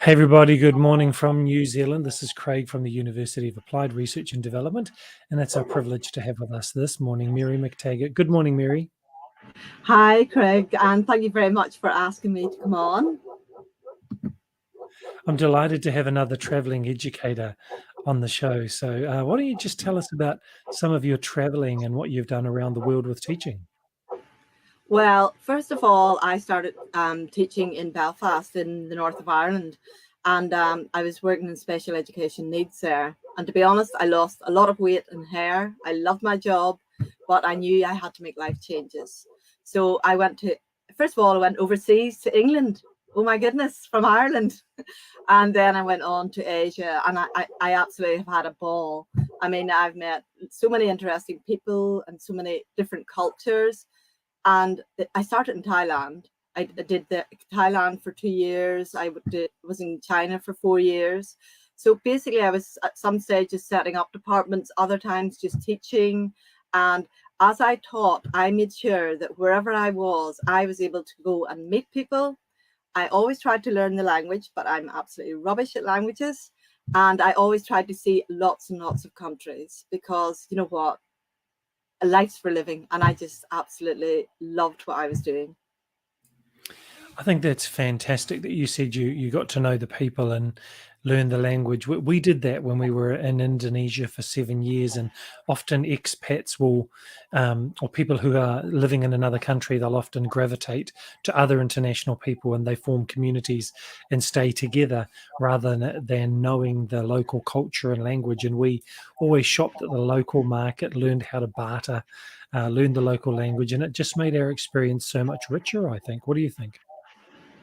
Hey everybody, good morning from New Zealand. This is Craig from the University of Applied Research and Development, and it's our privilege to have with us this morning Mary McIntaggart. Good morning, Mary. Hi, Craig, and thank you very much for asking me to come on. I'm delighted to have another travelling educator on the show. So, why don't you just tell us about some of your travelling and what you've done around the world with teaching? Well, first of all, I started teaching in Belfast in the north of Ireland, and I was working in special education needs there. And to be honest, I lost a lot of weight and hair. I loved my job, but I knew I had to make life changes. So I went to, first of all, I went overseas to England. Oh my goodness, from Ireland. And then I went on to Asia, and I absolutely have had a ball. I mean, I've met so many interesting people and so many different cultures. And I started in Thailand. I did the Thailand for 2 years. Was in China for 4 years. So basically, I was at some stages setting up departments, other times just teaching. And as I taught, I made sure that wherever I was able to go and meet people. I always tried to learn the language, but I'm absolutely rubbish at languages. And I always tried to see lots and lots of countries because you know what? A life's for living. And I just absolutely loved what I was doing. I think that's fantastic that you said you got to know the people and learn the language. We did that when we were in Indonesia for 7 years, and often expats will, or people who are living in another country, they'll often gravitate to other international people, and they form communities and stay together rather than knowing the local culture and language. And we always shopped at the local market, learned how to barter, learned the local language, and it just made our experience so much richer, I think. What do you think?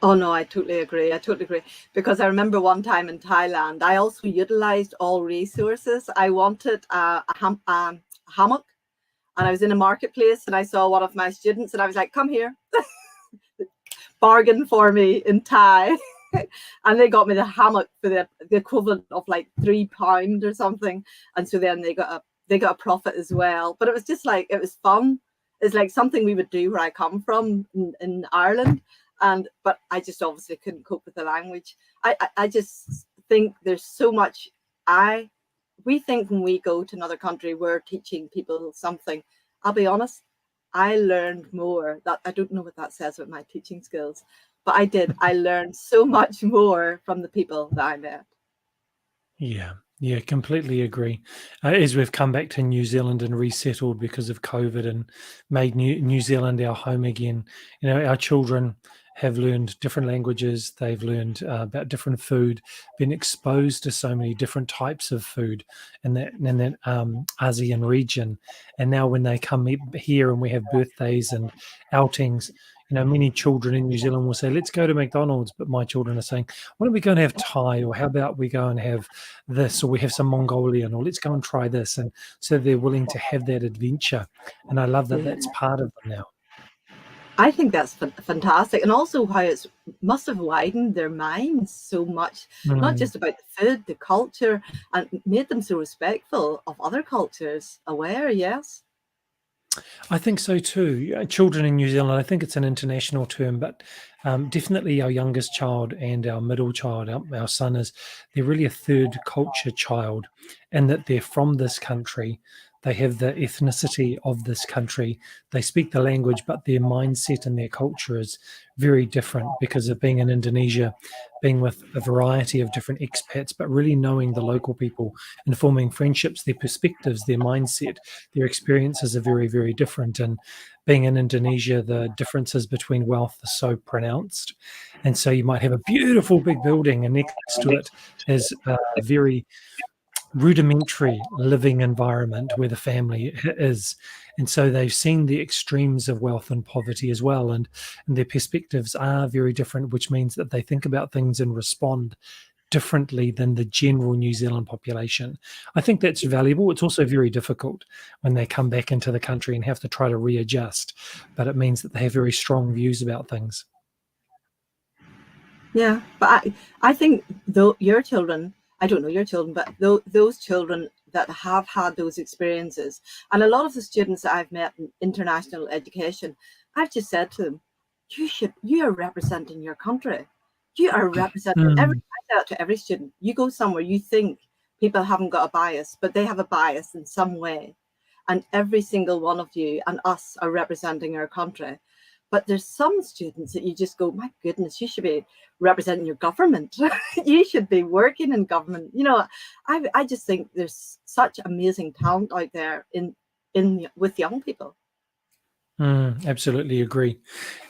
Oh no, I totally agree. I totally agree. Because I remember one time in Thailand, I also utilized all resources. I wanted a hammock, and I was in a marketplace and I saw one of my students and I was like, come here, bargain for me in Thai. And they got me the hammock for the equivalent of like £3 or something. And so then they got a profit as well. But it was just like it was fun. It's like something we would do where I come from in Ireland. But I just obviously couldn't cope with the language. I just think there's so much we think when we go to another country we're teaching people something. I'll be honest, I learned more. That I don't know what that says about my teaching skills, but I did. I learned so much more from the people that I met. Yeah, yeah, completely agree. As we've come back to New Zealand and resettled because of COVID and made New Zealand our home again, our children have learned different languages. They've learned about different food, been exposed to so many different types of food in that ASEAN region. And now when they come here and we have birthdays and outings, many children in New Zealand will say, "Let's go to McDonald's," but my children are saying, "Why don't we go and have Thai, or how about we go and have this, or we have some Mongolian, or let's go and try this." And so they're willing to have that adventure. And I love that that's Yeah. part of them now. I think that's fantastic, and also how it's must have widened their minds so much, not Mm. just about the food, the culture, and made them so respectful of other cultures. Aware, yes. I think so too. Children in New Zealand, I think it's an international term, but definitely our youngest child and our middle child, our son they're really a third culture child, and that they're from this country. They have the ethnicity of this country. They speak the language, but their mindset and their culture is very different because of being in Indonesia, being with a variety of different expats, but really knowing the local people and forming friendships, their perspectives, their mindset, their experiences are very, very different. And being in Indonesia, the differences between wealth are so pronounced. And so you might have a beautiful big building, and next to it is a very rudimentary living environment where the family is. And so they've seen the extremes of wealth and poverty as well. And their perspectives are very different, which means that they think about things and respond differently than the general New Zealand population. I think that's valuable. It's also very difficult when they come back into the country and have to try to readjust, but it means that they have very strong views about things. Yeah, but I think though your children, I don't know your children, but those children that have had those experiences, and a lot of the students that I've met in international education, I've just said to them, you are representing your country. You are representing I Mm. say that to every student. You go somewhere, you think people haven't got a bias, but they have a bias in some way. And every single one of you and us are representing our country. But there's some students that you just go, my goodness, you should be representing your government. You should be working in government. You know, I just think there's such amazing talent out there in with young people. Absolutely agree.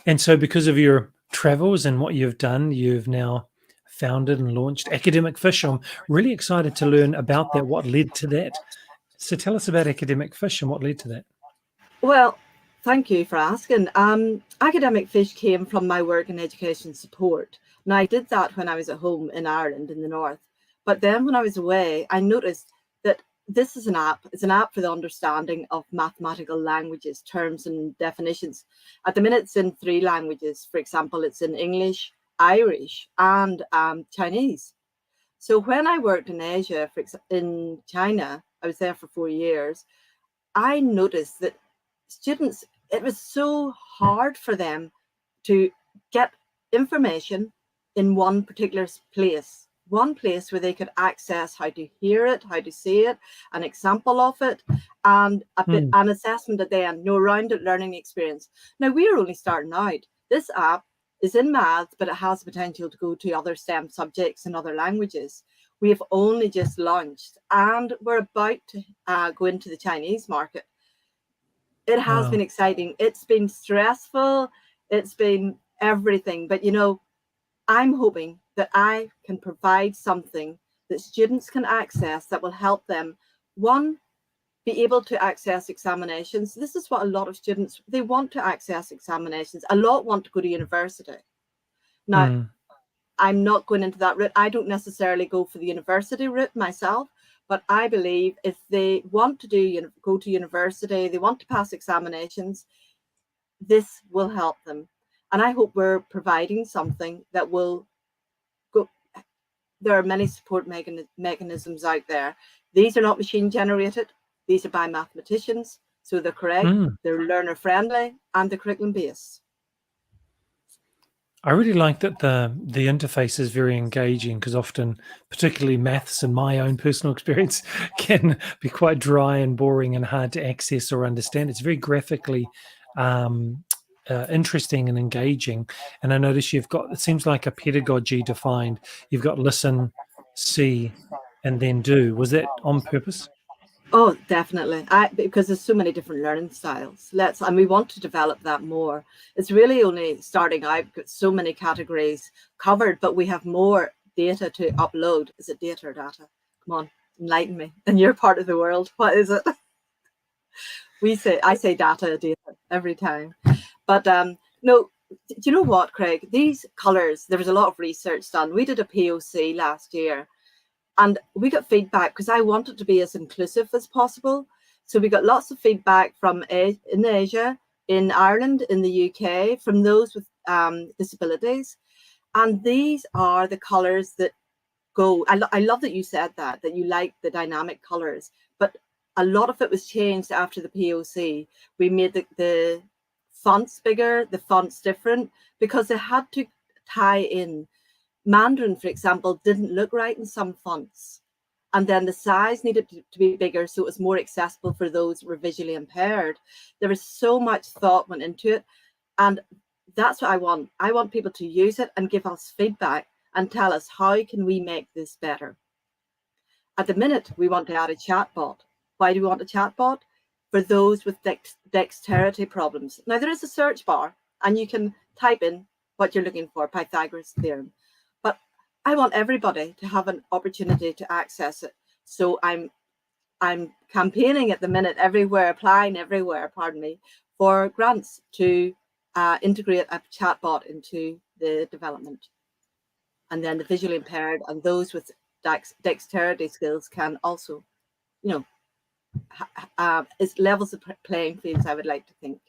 And so, because of your travels and what you've done, you've now founded and launched Academic Fish. I'm really excited to learn about that, what led to that. So, tell us about Academic Fish and what led to that. Well, thank you for asking. Academic Fish came from my work in education support. Now, I did that when I was at home in Ireland in the north. But then when I was away, I noticed that this is an app. It's an app for the understanding of mathematical languages, terms and definitions. At the minute, it's in 3 languages. For example, it's in English, Irish, and Chinese. So when I worked in Asia, in China, I was there for 4 years. I noticed that students, it was so hard for them to get information in one particular place, one place where they could access how to hear it, how to see it, an example of it, and Mm. an assessment at the end, no rounded learning experience. Now, we are only starting out. This app is in maths, but it has potential to go to other STEM subjects and other languages. We have only just launched and we're about to go into the Chinese market. It has been Wow. exciting. It's been stressful. It's been everything. But, you know, I'm hoping that I can provide something that students can access that will help them, one, be able to access examinations. This is what a lot of students, they want to access examinations. A lot want to go to university. Now, Mm. I'm not going into that route. I don't necessarily go for the university route myself, but I believe if they want to go to university, they want to pass examinations, this will help them. And I hope we're providing something that will go. There are many support mechanisms out there. These are not machine generated. These are by mathematicians. So they're correct, Mm. they're learner friendly, and they're curriculum based. I really like that the interface is very engaging because often, particularly maths, in my own personal experience, can be quite dry and boring and hard to access or understand. It's very graphically um, interesting and engaging. And I notice you've got, it seems like a pedagogy defined. You've got listen, see, and then do. Was that on purpose? Oh, definitely. Because there's so many different learning styles. And we want to develop that more. It's really only starting out, got so many categories covered, but we have more data to upload. Is it data or data? Come on, enlighten me. In your part of the world, what is it? I say data every time. But no, do you know what, Craig? These colors, there was a lot of research done. We did a POC last year and we got feedback because I wanted to be as inclusive as possible. So we got lots of feedback from in Asia, in Ireland, in the UK, from those with disabilities. And these are the colours that go. I love that you said that you like the dynamic colours, but a lot of it was changed after the POC. We made the fonts bigger, the fonts different, because they had to tie in. Mandarin, for example, didn't look right in some fonts. And then the size needed to be bigger so it was more accessible for those who were visually impaired. There was so much thought went into it. And that's what I want. I want people to use it and give us feedback and tell us how can we make this better. At the minute, we want to add a chatbot. Why do we want a chatbot? For those with dexterity problems. Now, there is a search bar and you can type in what you're looking for, Pythagoras theorem. But I want everybody to have an opportunity to access it. So I'm campaigning at the minute everywhere, applying everywhere, pardon me, for grants to integrate a chatbot into the development. And then the visually impaired and those with dexterity skills can also, you know, it's levels of playing fields, I would like to think.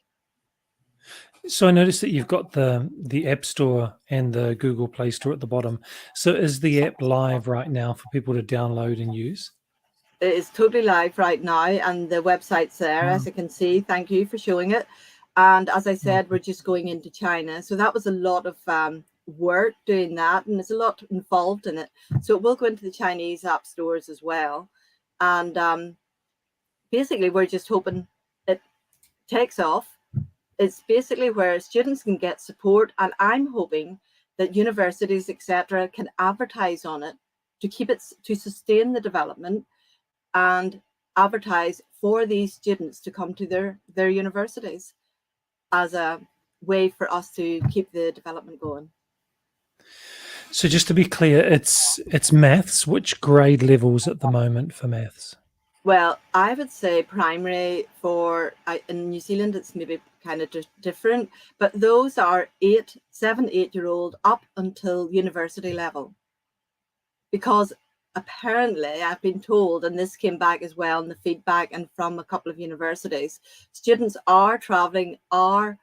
So I noticed that you've got the App Store and the Google Play Store at the bottom. So is the app live right now for people to download and use? It is totally live right now, and the website's there, as Wow. you can see. Thank you for showing it. And as I said, Mhm. we're just going into China. So that was a lot of work doing that, and there's a lot involved in it. So it will go into the Chinese app stores as well. And basically, we're just hoping it takes off. It's basically where students can get support, and I'm hoping that universities, etc., can advertise on it to keep it, to sustain the development, and advertise for these students to come to their universities as a way for us to keep the development going. So just to be clear, it's maths. Which grade levels at the moment for maths? Well, I would say primary in New Zealand, it's maybe kind of different, but those are 7, 8-year-old up until university level. Because apparently I've been told, and this came back as well in the feedback and from a couple of universities, students are traveling, are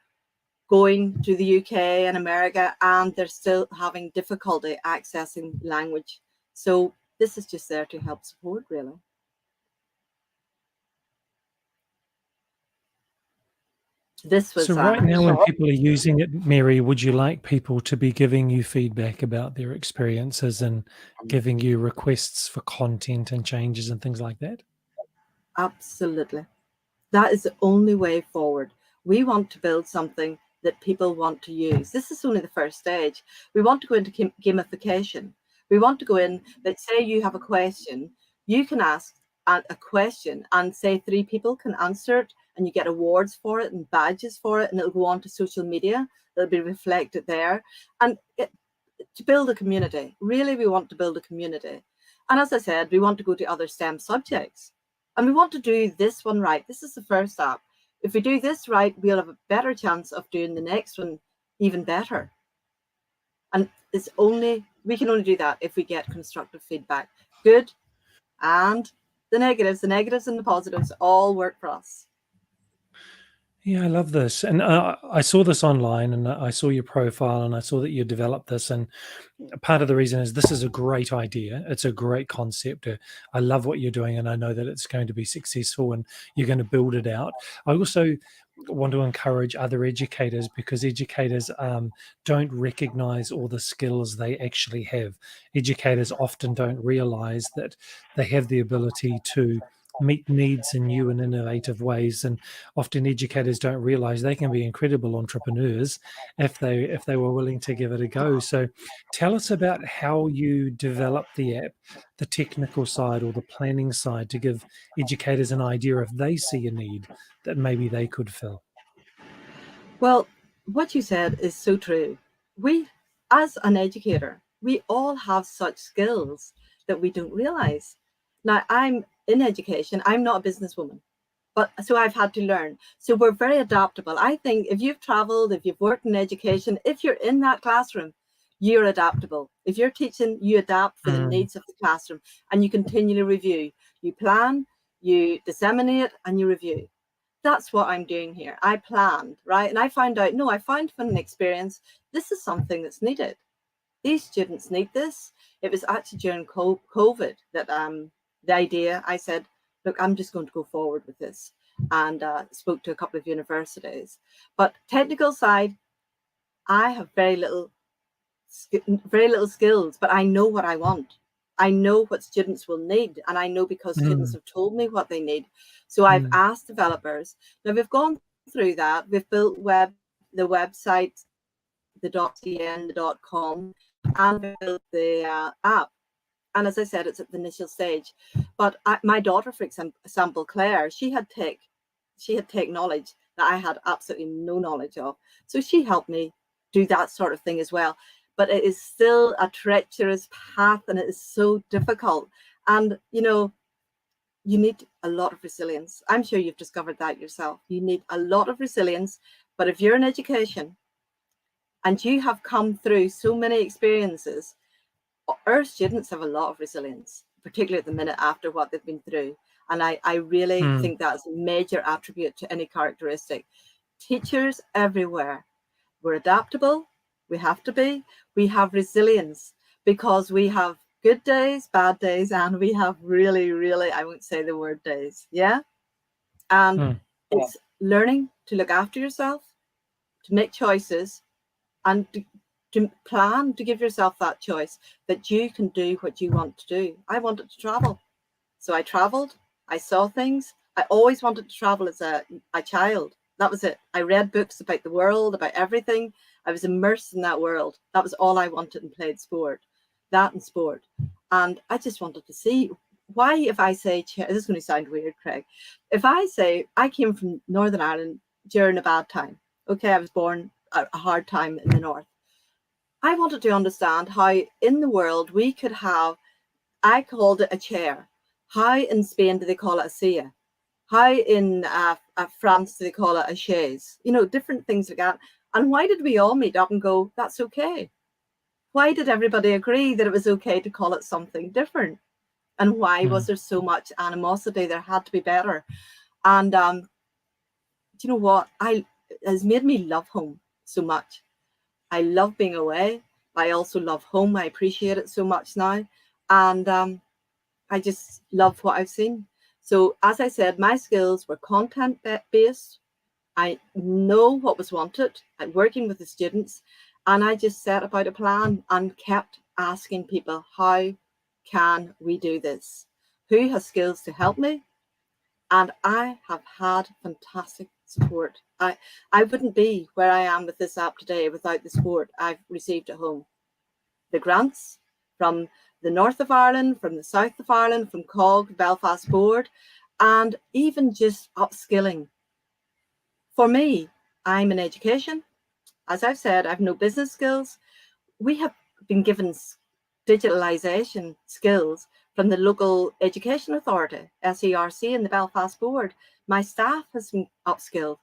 going to the UK and America, and they're still having difficulty accessing language. So this is just there to help support, really. This was So right now, when people are using it, Mary, would you like people to be giving you feedback about their experiences and giving you requests for content and changes and things like that? Absolutely. That is the only way forward. We want to build something that people want to use. This is only the first stage. We want to go into gamification. We want to go in, let's say you have a question, you can ask a question and say 3 people can answer it, and you get awards for it and badges for it, and it'll go on to social media. It'll be reflected there. And to build a community, really, we want to build a community. And as I said, we want to go to other STEM subjects. And we want to do this one right. This is the first app. If we do this right, we'll have a better chance of doing the next one even better. And we can only do that if we get constructive feedback. Good and the negatives and the positives all work for us. Yeah, I love this. And I saw this online, and I saw your profile, and I saw that you developed this. And part of the reason is this is a great idea. It's a great concept. I love what you're doing, and I know that it's going to be successful and you're going to build it out. I also want to encourage other educators, because educators don't recognize all the skills they actually have. Educators often don't realize that they have the ability to meet needs in new and innovative ways, and often educators don't realize they can be incredible entrepreneurs if they were willing to give it a go. So tell us about how you developed the app, the technical side or the planning side, to give educators an idea if they see a need that maybe they could fill. Well, what you said is so true. We, as an educator, we all have such skills that we don't realize. Now, I'm in education, I'm not a businesswoman, but so I've had to learn. So we're very adaptable. I think if you've traveled, if you've worked in education, if you're in that classroom, you're adaptable. If you're teaching, you adapt for the needs of the classroom, and you continually review. You plan, you disseminate, and you review. That's what I'm doing here. I planned, right? And I found out, no, I found from an experience, this is something that's needed. These students need this. It was actually during COVID that the idea, I said, look, I'm just going to go forward with this, and spoke to a couple of universities. But technical side, I have very little skills, but I know what I want. I know what students will need, and I know because students have told me what they need. So I've asked developers. Now we've gone through that. We've built the website, the .cn, the .com, and we built the app. And as I said, it's at the initial stage. But my daughter, for example, Claire, she had tech knowledge that I had absolutely no knowledge of. So she helped me do that sort of thing as well. But it is still a treacherous path, and it is so difficult. And, you need a lot of resilience. I'm sure you've discovered that yourself. You need a lot of resilience. But if you're in education and you have come through so many experiences, our students have a lot of resilience, particularly at the minute after what they've been through. And I really think that's a major attribute to any characteristic. Teachers everywhere, we're adaptable. We have to be. We have resilience because we have good days, bad days, and we have really, really, I won't say the word days. Yeah. And it's learning to look after yourself, to make choices, and to plan, to give yourself that choice that you can do what you want to do. I wanted to travel. So I traveled, I saw things. I always wanted to travel as a child. That was it. I read books about the world, about everything. I was immersed in that world. That was all I wanted, and played sport, that and sport. And I just wanted to see why, if I say, this is going to sound weird, Craig, if I say I came from Northern Ireland during a bad time, okay, I was born at a hard time in the north. I wanted to understand how in the world we could have, I called it a chair. How in Spain do they call it a silla? How in France do they call it a chaise? You know, different things like that. And why did we all meet up and go, that's okay? Why did everybody agree that it was okay to call it something different? And why was there so much animosity? There had to be better. And do you know what? It has made me love home so much. I love being away. I also love home. I appreciate it so much now. And I just love what I've seen. So as I said, my skills were content based. I know what was wanted. I'm working with the students, and I just set about a plan and kept asking people, how can we do this? Who has skills to help me? And I have had fantastic support. I wouldn't be where I am with this app today without the support I've received at home. The grants from the north of Ireland, from the south of Ireland, from COG, Belfast Board, and even just upskilling. For me, I'm in education. As I've said, I have no business skills. We have been given digitalisation skills from the local education authority, SERC, and the Belfast Board. My staff has been upskilled.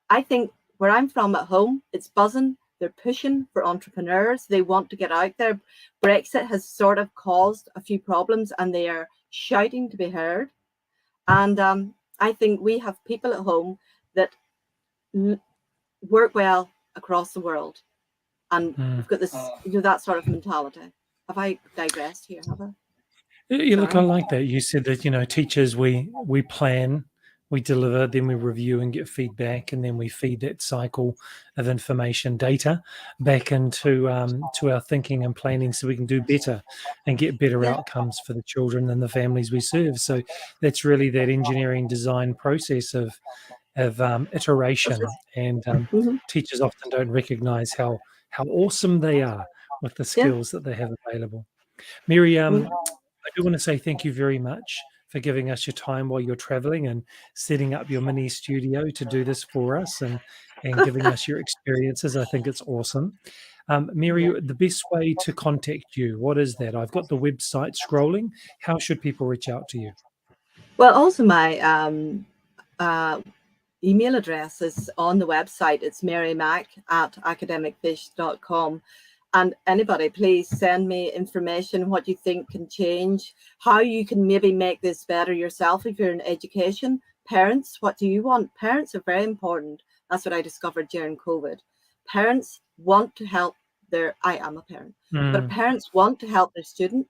I think where I'm from at home, it's buzzing. They're pushing for entrepreneurs. They want to get out there. Brexit has sort of caused a few problems, and they are shouting to be heard. And I think we have people at home that work well across the world. And we've got this, that sort of mentality. Have I digressed here? Have I? Yeah, look, I like that. You said that, teachers, we plan, we deliver, then we review and get feedback, and then we feed that cycle of information data back into to our thinking and planning so we can do better and get better outcomes for the children and the families we serve. So that's really that engineering design process of iteration, and teachers often don't recognize how awesome they are with the skills that they have available. Mary, I do want to say thank you very much for giving us your time while you're traveling and setting up your mini studio to do this for us, and giving us your experiences. I think it's awesome. Mary, the best way to contact you, what is that? I've got the website scrolling. How should people reach out to you? Well, also my email address is on the website. It's marymac@academicfish.com. And anybody, please send me information, what you think can change, how you can maybe make this better yourself if you're in education. Parents, what do you want? Parents are very important. That's what I discovered during COVID. Parents want to help I am a parent, but parents want to help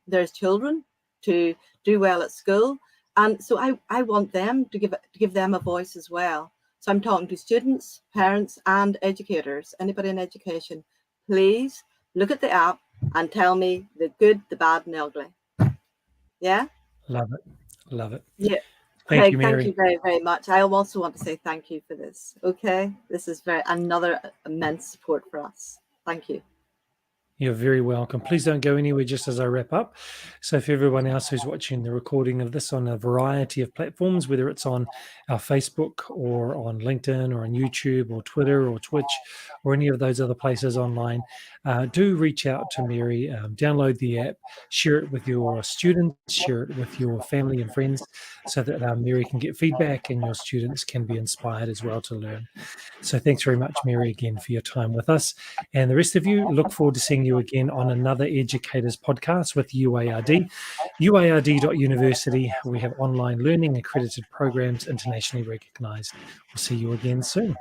their children to do well at school. And so I want them to give them a voice as well. So I'm talking to students, parents, and educators, anybody in education. Please look at the app and tell me the good, the bad, and the ugly. Yeah? Love it. Love it. Yeah. Thank Craig, you, Mary. thank you very, very much. I also want to say thank you for this. Okay? This is another immense support for us. Thank you. You're very welcome. Please don't go anywhere just as I wrap up. So for everyone else who's watching the recording of this on a variety of platforms, whether it's on our Facebook or on LinkedIn or on YouTube or Twitter or Twitch or any of those other places online, do reach out to Mary, download the app, share it with your students, share it with your family and friends so that Mary can get feedback and your students can be inspired as well to learn. So thanks very much, Mary, again for your time with us. And the rest of you, look forward to seeing you again on another Educators podcast with UARD. UARD.university. We have online learning accredited programs internationally recognized. We'll see you again soon.